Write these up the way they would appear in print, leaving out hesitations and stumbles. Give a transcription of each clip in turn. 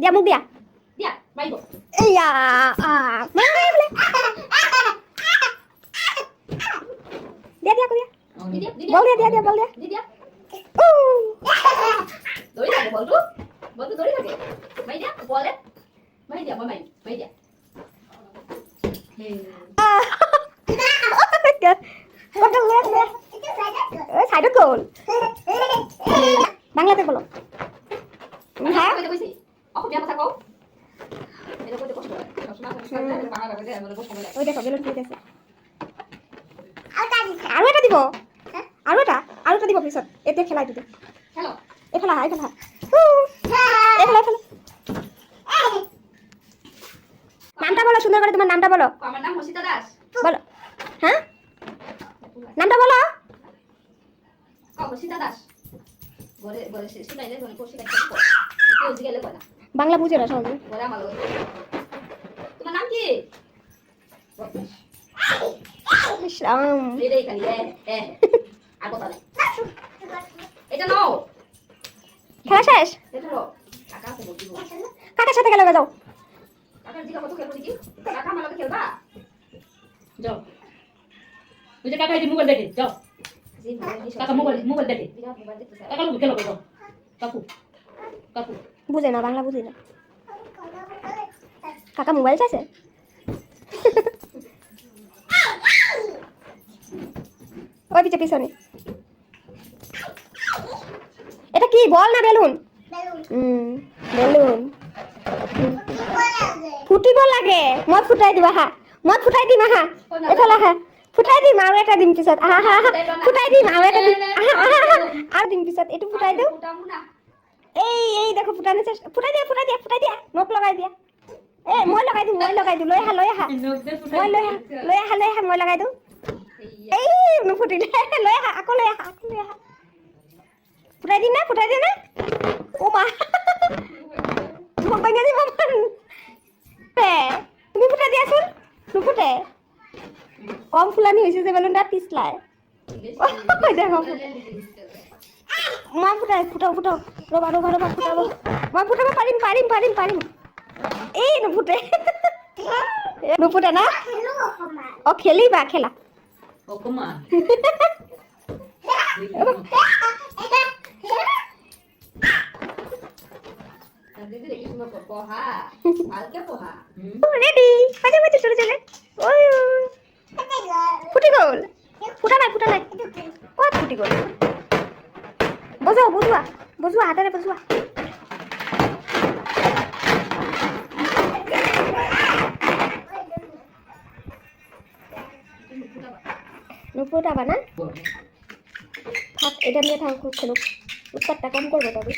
দিয়া মুখ দিয়া দিয়া মাইবো ইয়া মানে বলে দিয়া দিয়া কইয়া বল দিয়া বল দিয়া দিয়া দড়ি থাকে বলতো দড়ি থাকে মাই দিয়া বলে মাই দিয়া মাই দিয়া কত লেট লে ওই সাইড গোল বাংলাতে বলো হ্যাঁ কইতে কইছি অখ দিয়া কথা কও এটা কইতে কষ্ট হয় সবসময় সাথে পাহাড় লাগে আমাদের কষ্ট হয় ওই দেখো বেলুন ফুটেছে আরো এটা দিব আরো এটা দিব পিছত এতে খেলাই দিতে হ্যালো এ খেলা এ খেলা এ খেলা নামটা বলো সুন্দর করে তোমার নামটা বলো আমার নাম হসিতা দাস বলো হ্যাঁ নামটা বলো হসিতা দাস বলে বলে শুনাইলে বলে কোশি কাটতে কেউ জিগেলে বলা বাংলা বুঝে না সহজে বলে আমার তোমার নাম কি ইসলাম রেডি খালি আর কথা নাই এটা নাও খেলা শেষ এটা নাও কাকা তো বলবো কাকার সাথে খেলা যাও কাকার জিগা কত খেলবো নাকি কাকা আমার লগে খেলবা যাও ওই যে কাকা এই মোবাইল দেখে যাও কাকা মোবাইল দেখে কাকা লোক খেলো যাও কাকু কাকু বুঝে না বাংলা বুঝে না কাকা মোবাইল চাইছে ওই পিছনে এটা কি বল না বেলুন বেলুন ফুটিব লাগে মদ ফুটাই দিবা হা মদ ফুটাই দিম হা এফালে হা ফুটাই দিম আৰু এটা দিম পিছত আহা হা ফুটাই দিম আৰু এটা দিম আৰু দিম পিছত এটো ফুটাই দিও এই দেখো ফুটানে ফুটাই দিয়া নখ লগাই দিয়া এ মই লগাই দিম লৈ আহা মই লগাই দিও এই নুফুটিলে লৈ আহা আকৌ লৈ আহা ফুটাই দি না ও মা মোক বাঙা দিব তুমি ফুটাই দিয়াচোন নুফুটে কম ফুলানি হৈছে যে বেলুনটা পিছলায় দেখো মই ফুটাও ৰবা ফুটাব মই ফুটাব পাৰিম এই নুফুটে না অ খেলিবা খেলা অকমান রেডি বাজে চলে ওই ফুটি গল ফুটা নাই কত ফুটি গল বজোৱা হাতেৰে বজোৱা নুফুটাবা না থাক এটা নিয়ে থাক খুব খেলুক উৎপাতটা কম করবো তবে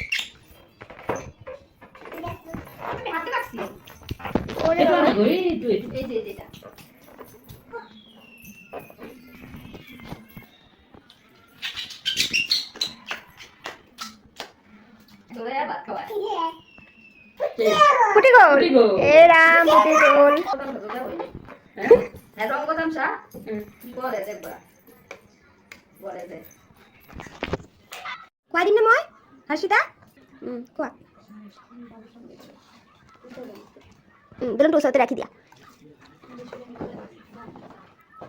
ফুটি গল এ রাম ফুটি গল রং বাদাম চা বলে দেখবা বলে দে কোৱা দিম না মই হৰ্ষিতা কোৱা বেলুনটো ওচৰতে ৰাখি দিয়া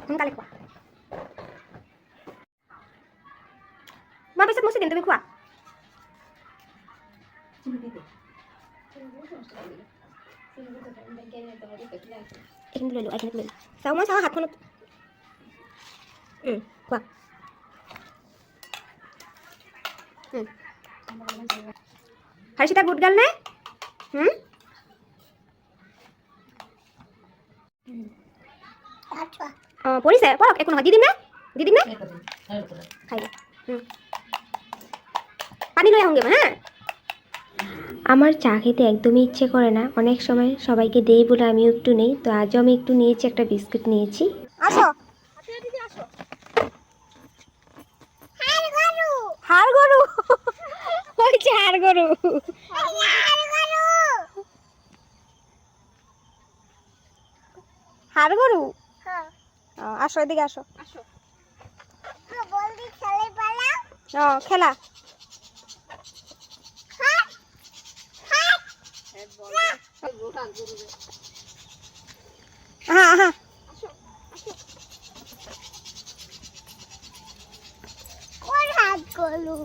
সোনকালে কোৱা মই পিছত মুচি দিম তুমি কোৱা এইখিনি লৈ লওঁ চাওঁ মই চাওঁ হাতখনত কোৱা হৰ্ষিতা গুড গাৰ্ল নে অঁ পৰিছে পৰক একো নহয় দি দিম নে খাই পানী লৈ আহোঁগৈ মই হ্যাঁ আমার চা খেতে একদমই ইচ্ছে করে না অনেক সময় সবাইকে দেই বলে আমিও একটু নেই তো আজও আমি একটু নিয়েছি একটা বিস্কুট নিয়েছি আসো হাড় গরু হয়েছে হাড় গরু হাড় গরু আসো এদিকে আসো খেলা আহা আহা কোন হাত গলু